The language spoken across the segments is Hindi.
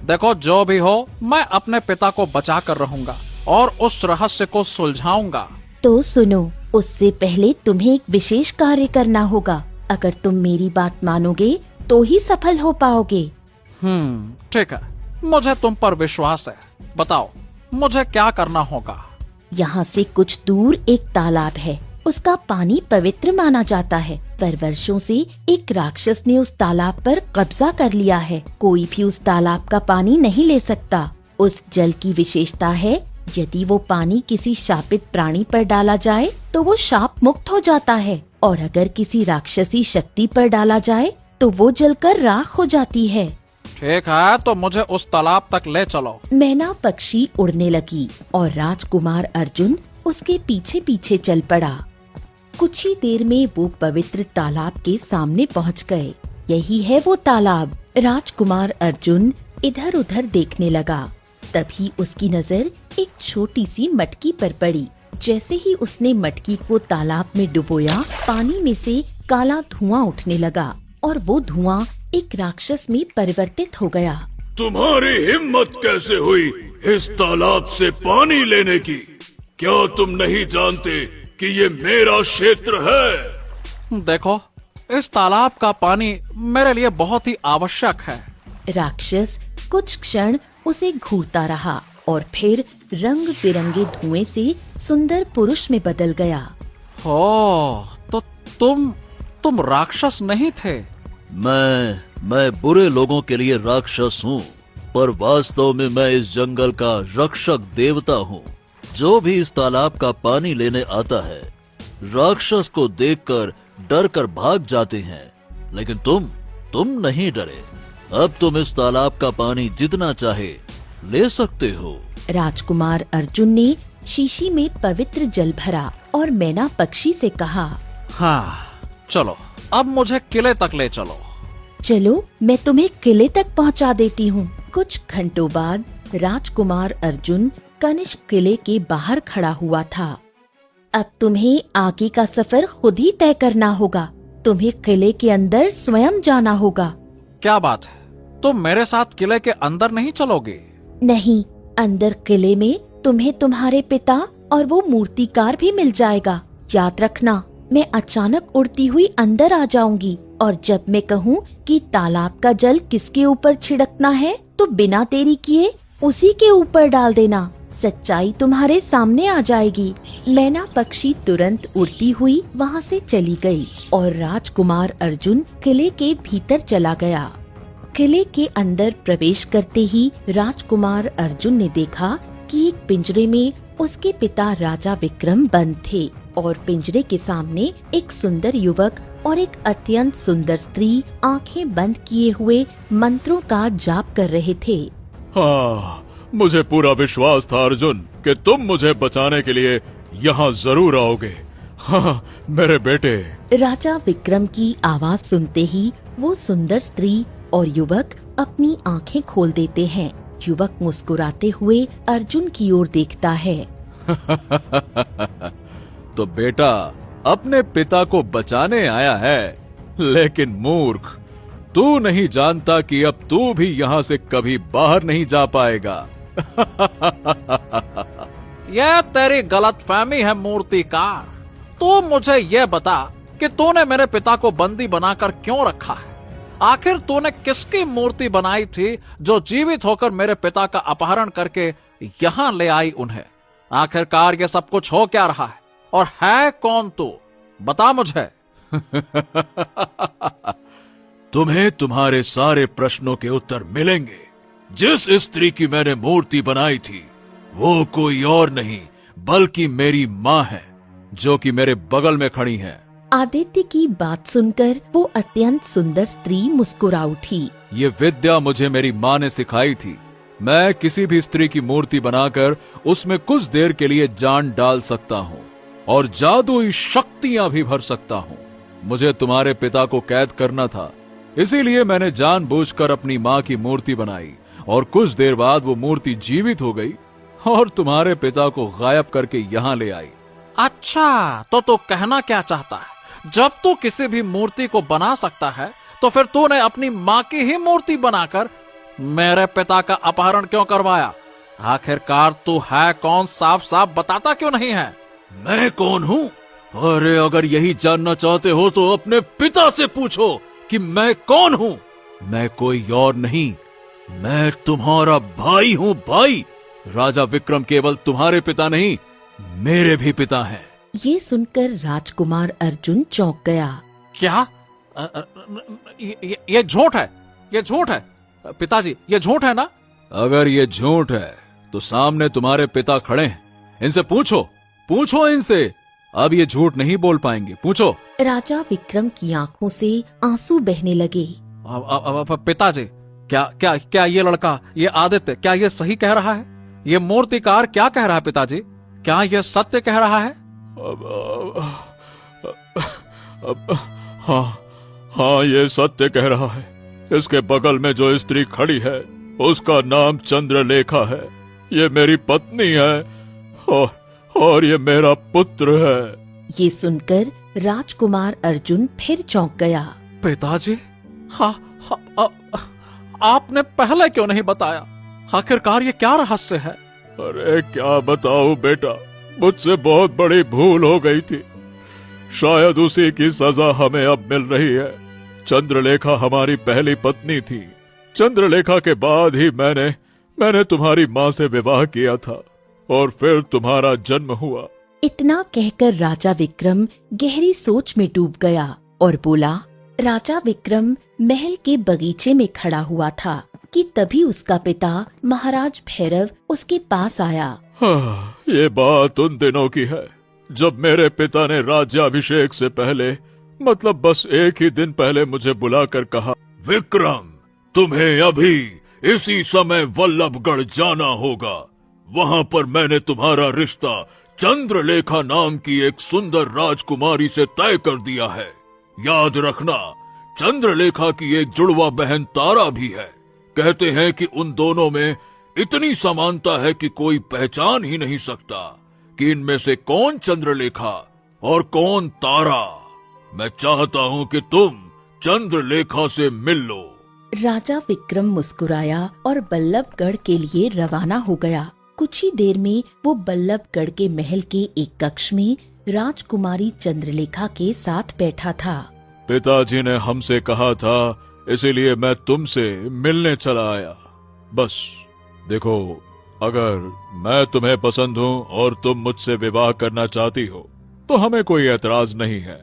देखो जो भी हो, मैं अपने पिता को बचा कर रहूंगा और उस रहस्य को सुलझाऊंगा। तो सुनो, उससे पहले तुम्हें एक विशेष कार्य करना होगा। अगर तुम मेरी बात मानोगे तो ही सफल हो पाओगे। ठीक है, मुझे तुम पर विश्वास है। बताओ मुझे क्या करना होगा। यहाँ से कुछ दूर एक तालाब है। उसका पानी पवित्र माना जाता है, पर वर्षों से एक राक्षस ने उस तालाब पर कब्जा कर लिया है। कोई भी उस तालाब का पानी नहीं ले सकता। उस जल की विशेषता है, यदि वो पानी किसी शापित प्राणी पर डाला जाए तो वो शाप मुक्त हो जाता है, और अगर किसी राक्षसी शक्ति पर डाला जाए तो वो जलकर राख हो जाती है। ठीक है, तो मुझे उस तालाब तक ले चलो। मैना पक्षी उड़ने लगी और राजकुमार अर्जुन उसके पीछे पीछे चल पड़ा। कुछ ही देर में वो पवित्र तालाब के सामने पहुंच गए। यही है वो तालाब। राजकुमार अर्जुन इधर उधर देखने लगा। तभी उसकी नजर एक छोटी सी मटकी पर पड़ी। जैसे ही उसने मटकी को तालाब में डुबोया, पानी में से काला धुआं उठने लगा और वो धुआं एक राक्षस में परिवर्तित हो गया। तुम्हारी हिम्मत कैसे हुई इस तालाब से पानी लेने की? क्या तुम नहीं जानते कि ये मेरा क्षेत्र है? देखो, इस तालाब का पानी मेरे लिए बहुत ही आवश्यक है। राक्षस कुछ क्षण उसे घूरता रहा और फिर रंग बिरंगे धुएं से सुंदर पुरुष में बदल गया। हो, तो तुम राक्षस नहीं थे? मैं बुरे लोगों के लिए राक्षस हूँ, पर वास्तव में मैं इस जंगल का रक्षक देवता हूँ। जो भी इस तालाब का पानी लेने आता है, राक्षस को देखकर डर कर भाग जाते हैं, लेकिन तुम नहीं डरे। अब तुम इस तालाब का पानी जितना चाहे ले सकते हो। राजकुमार अर्जुन ने शीशी में पवित्र जल भरा और मैना पक्षी से कहा, हाँ चलो, अब मुझे किले तक ले चलो। चलो, मैं तुम्हें किले तक पहुंचा देती हूँ। कुछ घंटों बाद राजकुमार अर्जुन कनिष्क किले के बाहर खड़ा हुआ था। अब तुम्हें आगे का सफर खुद ही तय करना होगा। तुम्हें किले के अंदर स्वयं जाना होगा। क्या बात है, तुम मेरे साथ किले के अंदर नहीं चलोगे? नहीं, अंदर किले में तुम्हें तुम्हारे पिता और वो मूर्तिकार भी मिल जाएगा। याद रखना, मैं अचानक उड़ती हुई अंदर आ जाऊंगी और जब मैं कहूँ कि तालाब का जल किसके ऊपर छिड़कना है तो बिना देरी किए उसी के ऊपर डाल देना। सच्चाई तुम्हारे सामने आ जाएगी। मैना पक्षी तुरंत उड़ती हुई वहाँ से चली गई और राजकुमार अर्जुन किले के भीतर चला गया। किले के अंदर प्रवेश करते ही राजकुमार अर्जुन ने देखा कि एक पिंजरे में उसके पिता राजा विक्रम बंद थे और पिंजरे के सामने एक सुंदर युवक और एक अत्यंत सुंदर स्त्री आंखें बंद किए हुए मंत्रों का जाप कर रहे थे। हाँ, मुझे पूरा विश्वास था अर्जुन कि तुम मुझे बचाने के लिए यहाँ जरूर आओगे। हाँ मेरे बेटे। राजा विक्रम की आवाज सुनते ही वो सुंदर स्त्री और युवक अपनी आंखें खोल देते हैं। युवक मुस्कुराते हुए अर्जुन की ओर देखता है। तो बेटा अपने पिता को बचाने आया है, लेकिन मूर्ख, तू नहीं जानता कि अब तू भी यहाँ से कभी बाहर नहीं जा पाएगा। यह तेरी गलतफहमी है मूर्तिकार। तू मुझे यह बता कि तूने मेरे पिता को बंदी बनाकर क्यों रखा है? आखिर तूने किसकी मूर्ति बनाई थी जो जीवित होकर मेरे पिता का अपहरण करके यहाँ ले आई उन्हें? आखिरकार ये सब कुछ हो क्या रहा है और है कौन तू? बता मुझे। तुम्हें तुम्हारे सारे प्रश्नों के उत्तर मिलेंगे। जिस स्त्री की मैंने मूर्ति बनाई थी वो कोई और नहीं बल्कि मेरी माँ है, जो कि मेरे बगल में खड़ी है। आदित्य की बात सुनकर वो अत्यंत सुंदर स्त्री मुस्कुरा उठी। ये विद्या मुझे मेरी माँ ने सिखाई थी। मैं किसी भी स्त्री की मूर्ति बनाकर उसमें कुछ देर के लिए जान डाल सकता हूँ और जादुई शक्तियां भी भर सकता हूँ। मुझे तुम्हारे पिता को कैद करना था, इसीलिए मैंने जानबूझकर अपनी माँ की मूर्ति बनाई और कुछ देर बाद वो मूर्ति जीवित हो गई और तुम्हारे पिता को गायब करके यहाँ ले आई। अच्छा, तो तू कहना क्या चाहता है? जब तू किसी भी मूर्ति को बना सकता है तो फिर तूने अपनी माँ की ही मूर्ति बनाकर मेरे पिता का अपहरण क्यों करवाया? आखिरकार तू है कौन? साफ साफ बताता क्यों नहीं है? मैं कौन हूँ? अरे अगर यही जानना चाहते हो तो अपने पिता से पूछो कि मैं कौन हूँ। मैं कोई और नहीं, मैं तुम्हारा भाई हूँ, भाई। राजा विक्रम केवल तुम्हारे पिता नहीं, मेरे भी पिता हैं। ये सुनकर राजकुमार अर्जुन चौंक गया। क्या? ये झूठ है, ये झूठ है पिताजी, ये झूठ है ना? अगर ये झूठ है तो सामने तुम्हारे पिता खड़े हैं, इनसे पूछो, पूछो इनसे। अब ये झूठ नहीं बोल पाएंगे, पूछो। राजा विक्रम की आंखों से आंसू बहने लगे। पिताजी, क्या क्या क्या ये लड़का, ये आदित्य, क्या ये सही कह रहा है? ये मूर्तिकार क्या कह रहा है पिताजी? क्या ये सत्य कह रहा है? हाँ, ये सत्य कह रहा है। इसके बगल में जो स्त्री खड़ी है उसका नाम चंद्रलेखा है। ये मेरी पत्नी है और ये मेरा पुत्र है। ये सुनकर राजकुमार अर्जुन फिर चौंक गया। पिताजी, आपने पहले क्यों नहीं बताया? आखिरकार ये क्या रहस्य है? अरे क्या बताऊं बेटा, मुझसे बहुत बड़ी भूल हो गई थी। शायद उसी की सजा हमें अब मिल रही है। चंद्रलेखा हमारी पहली पत्नी थी। चंद्रलेखा के बाद ही मैंने तुम्हारी माँ से विवाह किया था और फिर तुम्हारा जन्म हुआ। इतना कहकर राजा विक्रम गहरी सोच में डूब गया और बोला। राजा विक्रम महल के बगीचे में खड़ा हुआ था कि तभी उसका पिता महाराज भैरव उसके पास आया। हाँ, ये बात उन दिनों की है जब मेरे पिता ने राज्याभिषेक से पहले, मतलब बस एक ही दिन पहले मुझे बुलाकर कहा, विक्रम, तुम्हें अभी इसी समय वल्लभगढ़ जाना होगा। वहाँ पर मैंने तुम्हारा रिश्ता चंद्रलेखा नाम की एक सुंदर राजकुमारी से तय कर दिया है। याद रखना, चंद्रलेखा की एक जुड़वा बहन तारा भी है। कहते हैं कि उन दोनों में इतनी समानता है कि कोई पहचान ही नहीं सकता कि इनमें से कौन चंद्रलेखा और कौन तारा। मैं चाहता हूँ कि तुम चंद्रलेखा से मिल लो। राजा विक्रम मुस्कुराया और बल्लभगढ़ के लिए रवाना हो गया। कुछ ही देर में वो बल्लभगढ़ के महल के एक कक्ष में राजकुमारी चंद्रलेखा के साथ बैठा था। पिताजी ने हमसे कहा था, इसीलिए मैं तुमसे मिलने चला आया। बस देखो, अगर मैं तुम्हें पसंद हूँ और तुम मुझसे विवाह करना चाहती हो तो हमें कोई एतराज नहीं है।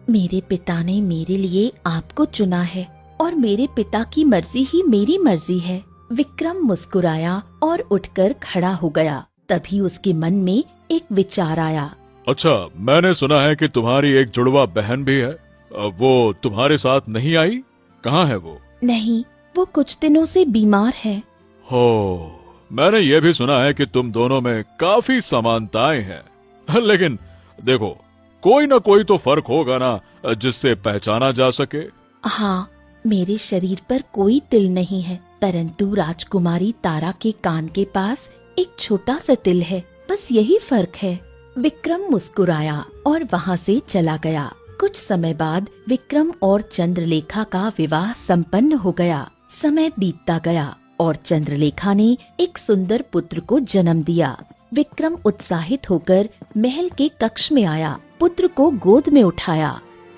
मेरे पिता ने मेरे लिए आपको चुना है और मेरे पिता की मर्जी ही मेरी मर्जी है। विक्रम मुस्कुराया और उठकर खड़ा हो गया। तभी उसके मन में एक विचार आया। अच्छा, मैंने सुना है कि तुम्हारी एक जुड़वा बहन भी है। वो तुम्हारे साथ नहीं आई? कहाँ है वो? नहीं, वो कुछ दिनों से बीमार है। हो, मैंने ये भी सुना है कि तुम दोनों में काफी समानताएं हैं। लेकिन देखो, कोई ना कोई तो फर्क होगा ना जिससे पहचाना जा सके। हाँ, मेरे शरीर पर कोई तिल नहीं है, परंतु राजकुमारी तारा के कान के पास एक छोटा सा तिल है। बस यही फर्क है। विक्रम मुस्कुराया और वहाँ से चला गया। कुछ समय बाद विक्रम और चंद्रलेखा का विवाह संपन्न हो गया। समय बीतता गया और चंद्रलेखा ने एक सुंदर पुत्र को जन्म दिया। विक्रम उत्साहित होकर महल के कक्ष में आया, पुत्र को गोद में उठाया।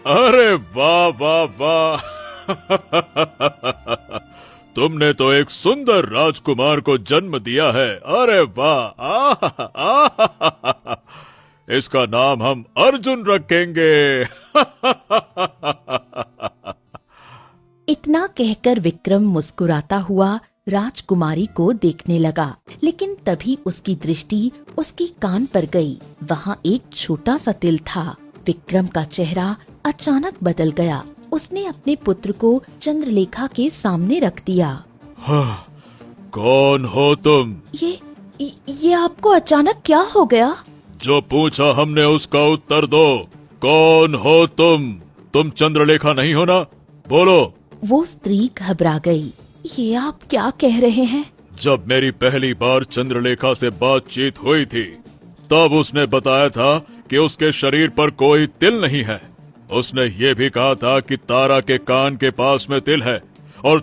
अरे वाह वाह वाह! तुमने तो एक सुंदर राजकुमार को जन्म दिया है। अरे वाह! इसका नाम हम अर्जुन रखेंगे। इतना कहकर विक्रम मुस्कुराता हुआ राजकुमारी को देखने लगा, लेकिन तभी उसकी दृष्टि उसकी कान पर गई। वहाँ एक छोटा सा तिल था। विक्रम का चेहरा अचानक बदल गया। उसने अपने पुत्र को चंद्रलेखा के सामने रख दिया। हाँ, कौन हो तुम? ये आपको अचानक क्या हो गया? जो पूछा हमने उसका उत्तर दो। कौन हो तुम? तुम चंद्रलेखा नहीं हो ना? बोलो। वो स्त्री घबरा गई। ये आप क्या कह रहे हैं? जब मेरी पहली बार चंद्रलेखा से बातचीत हुई थी तब उसने बताया था कि उसके शरीर पर कोई तिल नहीं है। उसने ये भी कहा था कि तारा के कान के पास में तिल है और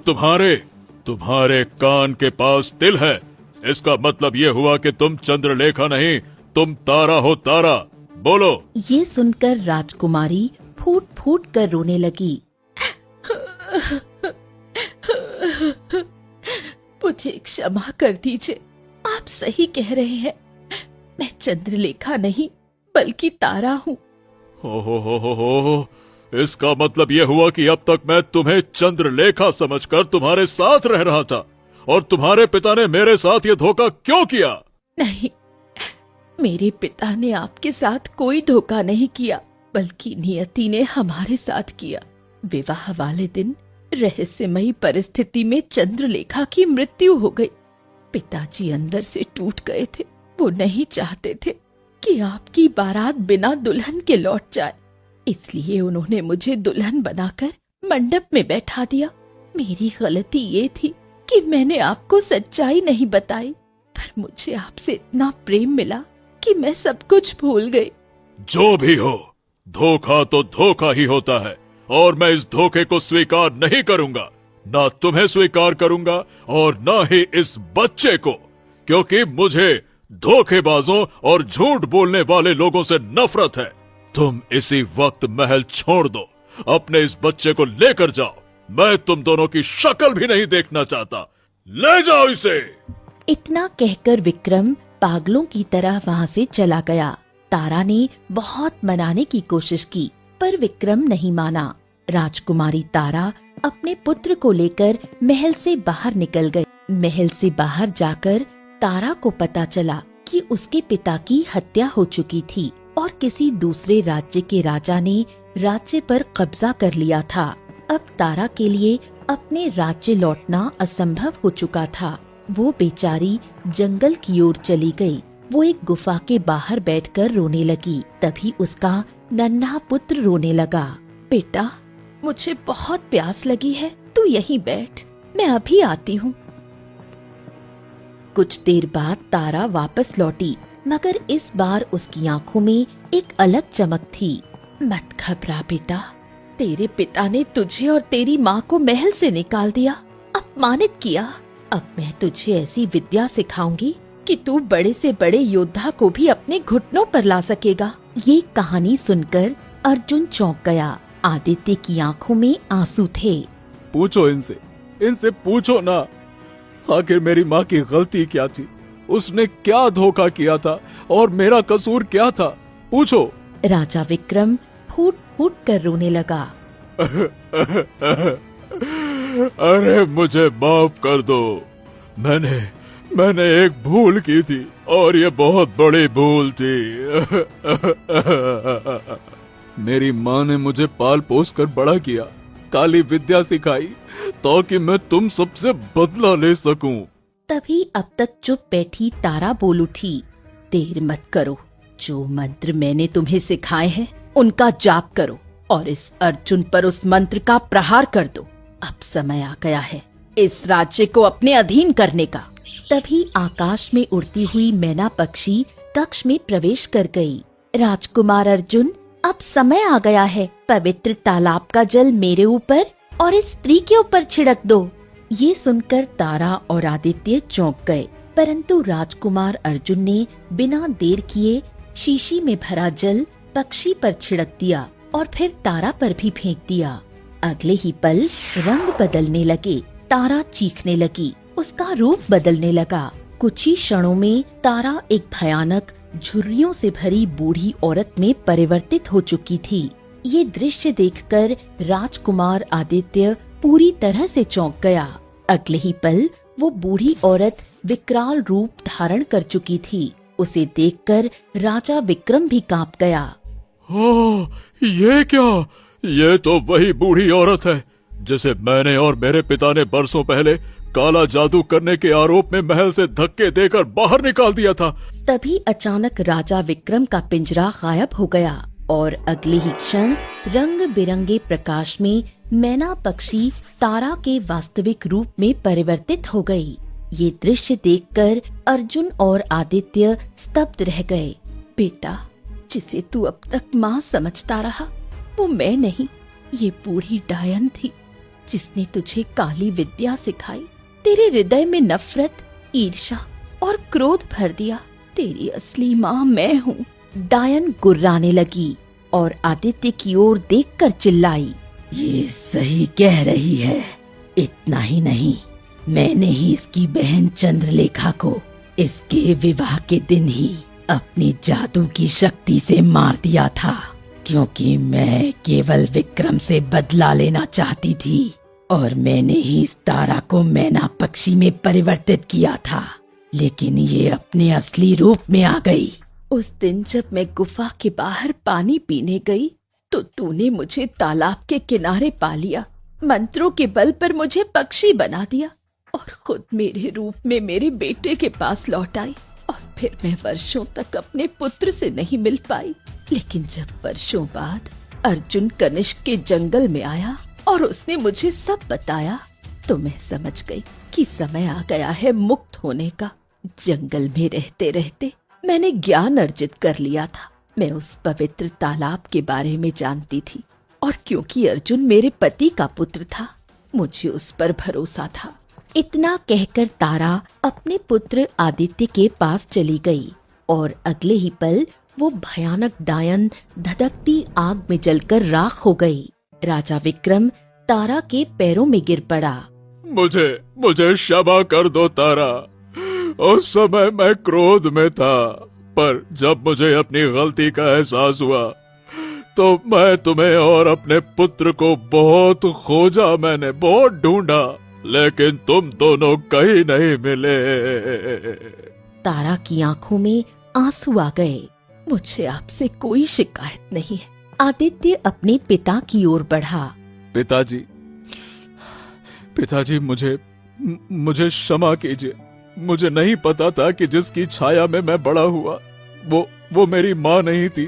तुम्हारे कान के पास तिल है, इसका मतलब ये हुआ कि तुम चंद्रलेखा नहीं, तुम तारा हो, तारा। बोलो। ये सुनकर राजकुमारी फूट फूट कर रोने लगी। मुझे क्षमा कर दीजिए, आप सही कह रहे हैं, मैं चंद्रलेखा नहीं बल्कि तारा हूँ। हो, इसका मतलब ये हुआ कि अब तक मैं तुम्हें चंद्रलेखा समझकर तुम्हारे साथ रह रहा था, और तुम्हारे पिता ने मेरे साथ ये धोखा क्यों किया? नहीं, मेरे पिता ने आपके साथ कोई धोखा नहीं किया, बल्कि नियति ने हमारे साथ किया। विवाह वाले दिन रहस्यमयी परिस्थिति में चंद्रलेखा की मृत्यु हो गई। पिताजी अंदर से टूट गए थे। वो नहीं चाहते थे कि आपकी बारात बिना दुल्हन के लौट जाए, इसलिए उन्होंने मुझे दुल्हन बनाकर मंडप में बैठा दिया। मेरी गलती ये थी कि मैंने आपको सच्चाई नहीं बताई, पर मुझे आपसे इतना प्रेम मिला कि मैं सब कुछ भूल गई। जो भी हो, धोखा तो धोखा ही होता है, और मैं इस धोखे को स्वीकार नहीं करूंगा। ना तुम्हें स्वीकार करूंगा और ना ही इस बच्चे को, क्योंकि मुझे धोखेबाजों और झूठ बोलने वाले लोगों से नफरत है। तुम इसी वक्त महल छोड़ दो, अपने इस बच्चे को लेकर जाओ। मैं तुम दोनों की शक्ल भी नहीं देखना चाहता। ले जाओ इसे। इतना कहकर विक्रम पागलों की तरह वहाँ से चला गया। तारा ने बहुत मनाने की कोशिश की, पर विक्रम नहीं माना। राजकुमारी तारा अपने पुत्र को लेकर महल से बाहर निकल गई। महल से बाहर जाकर तारा को पता चला कि उसके पिता की हत्या हो चुकी थी और किसी दूसरे राज्य के राजा ने राज्य पर कब्जा कर लिया था। अब तारा के लिए अपने राज्य लौटना असंभव हो चुका था। वो बेचारी जंगल की ओर चली गई। वो एक गुफा के बाहर बैठकर रोने लगी। तभी उसका नन्हा पुत्र रोने लगा। बेटा, मुझे बहुत प्यास लगी है, तू यहीं बैठ, मैं अभी आती हूँ। कुछ देर बाद तारा वापस लौटी, मगर इस बार उसकी आंखों में एक अलग चमक थी। मत घबरा बेटा, तेरे पिता ने तुझे और तेरी माँ को महल से निकाल दिया, अपमानित किया। अब मैं तुझे ऐसी विद्या सिखाऊंगी कि तू बड़े से बड़े योद्धा को भी अपने घुटनों पर ला सकेगा। ये कहानी सुनकर अर्जुन चौंक गया। आदित्य की आंखों में आंसू थे। पूछो इनसे पूछो ना, आखिर मेरी माँ की गलती क्या थी? उसने क्या धोखा किया था और मेरा कसूर क्या था? पूछो। राजा विक्रम फूट फूट कर रोने लगा। अरे मुझे माफ कर दो, मैंने एक भूल की थी और ये बहुत बड़ी भूल थी। मेरी माँ ने मुझे पाल पोस कर बड़ा किया, काली विद्या सिखाई ताकि मैं तुम सबसे बदला ले सकूं। तभी अब तक चुप बैठी तारा बोल उठी, देर मत करो, जो मंत्र मैंने तुम्हें सिखाए हैं उनका जाप करो और इस अर्जुन पर उस मंत्र का प्रहार कर दो। अब समय आ गया है इस राज्य को अपने अधीन करने का। तभी आकाश में उड़ती हुई मैना पक्षी कक्ष में प्रवेश कर गई। राजकुमार अर्जुन, अब समय आ गया है, पवित्र तालाब का जल मेरे ऊपर और इस स्त्री के ऊपर छिड़क दो। ये सुनकर तारा और आदित्य चौंक गए, परंतु राजकुमार अर्जुन ने बिना देर किए शीशी में भरा जल पक्षी पर छिड़क दिया और फिर तारा पर भी फेंक दिया। अगले ही पल रंग बदलने लगे, तारा चीखने लगी, उसका रूप बदलने लगा। कुछ ही क्षणों में तारा एक भयानक झुर्रियों से भरी बूढ़ी औरत में परिवर्तित हो चुकी थी। ये दृश्य देखकर राजकुमार आदित्य पूरी तरह से चौंक गया। अगले ही पल वो बूढ़ी औरत विकराल रूप धारण कर चुकी थी। उसे देखकर राजा विक्रम भी कांप गया। ये क्या? ये तो वही बूढ़ी औरत है जिसे मैंने और मेरे पिता ने बरसों पहले काला जादू करने के आरोप में महल से धक्के देकर बाहर निकाल दिया था। तभी अचानक राजा विक्रम का पिंजरा गायब हो गया और अगले ही क्षण रंग बिरंगे प्रकाश में मैना पक्षी तारा के वास्तविक रूप में परिवर्तित हो गई। ये दृश्य देखकर अर्जुन और आदित्य स्तब्ध रह गए। बेटा, जिसे तू अब तक माँ समझता रहा वो मैं नहीं, ये बूढ़ी डायन थी जिसने तुझे काली विद्या सिखाई तेरे हृदय में नफरत, ईर्ष्या और क्रोध भर दिया। तेरी असली माँ मैं हूँ। डायन गुर्राने लगी और आदित्य की ओर देखकर चिल्लाई, ये सही कह रही है। इतना ही नहीं, मैंने ही इसकी बहन चंद्रलेखा को इसके विवाह के दिन ही अपनी जादू की शक्ति से मार दिया था, क्योंकि मैं केवल विक्रम से बदला लेना चाहती थी और मैंने ही इस तारा को मैना पक्षी में परिवर्तित किया था, लेकिन ये अपने असली रूप में आ गई। उस दिन जब मैं गुफा के बाहर पानी पीने गई तो तूने मुझे तालाब के किनारे पा लिया, मंत्रों के बल पर मुझे पक्षी बना दिया और खुद मेरे रूप में मेरे बेटे के पास लौट आई। और फिर मैं वर्षों तक अपने पुत्र से नहीं मिल पाई, लेकिन जब वर्षों बाद अर्जुन कनिष्क के जंगल में आया और उसने मुझे सब बताया तो मैं समझ गई कि समय आ गया है मुक्त होने का। जंगल में रहते रहते मैंने ज्ञान अर्जित कर लिया था। मैं उस पवित्र तालाब के बारे में जानती थी और क्योंकि अर्जुन मेरे पति का पुत्र था, मुझे उस पर भरोसा था। इतना कहकर तारा अपने पुत्र आदित्य के पास चली गई और अगले ही पल वो भयानक डायन धधकती आग में जलकर राख हो गई। राजा विक्रम तारा के पैरों में गिर पड़ा। मुझे क्षमा कर दो तारा। उस समय मैं क्रोध में था, पर जब मुझे अपनी गलती का एहसास हुआ तो मैं तुम्हें और अपने पुत्र को बहुत खोजा। मैंने बहुत ढूंढा, लेकिन तुम दोनों कहीं नहीं मिले। तारा की आंखों में आंसू आ गए। मुझे आपसे कोई शिकायत नहीं है। आदित्य अपने पिता की ओर बढ़ा। पिताजी, मुझे क्षमा कीजिए। मुझे नहीं पता था कि जिसकी छाया में मैं बड़ा हुआ वो मेरी माँ नहीं थी,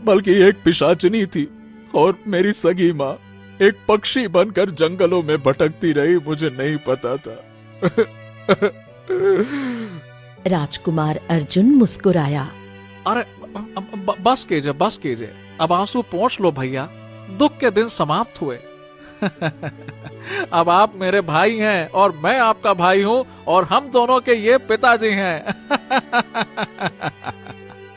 बल्कि एक पिशाचिनी थी। और मेरी सगी माँ एक पक्षी बनकर जंगलों में भटकती रही। मुझे नहीं पता था। राजकुमार अर्जुन मुस्कुराया। अरे बस कीजिए, अब आंसू पोंछ लो भैया। दुख के दिन समाप्त हुए। अब आप मेरे भाई हैं और मैं आपका भाई हूँ और हम दोनों के ये पिताजी हैं।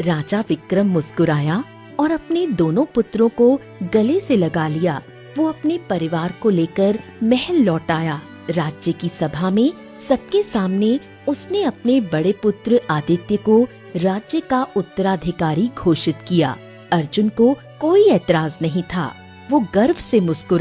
राजा विक्रम मुस्कुराया और अपने दोनों पुत्रों को गले से लगा लिया। वो अपने परिवार को लेकर महल लौट आया। राज्य की सभा में सबके सामने उसने अपने बड़े पुत्र आदित्य को राज्य का उत्तराधिकारी घोषित किया। अर्जुन को कोई ऐतराज नहीं था। वो गर्व से मुस्कुरा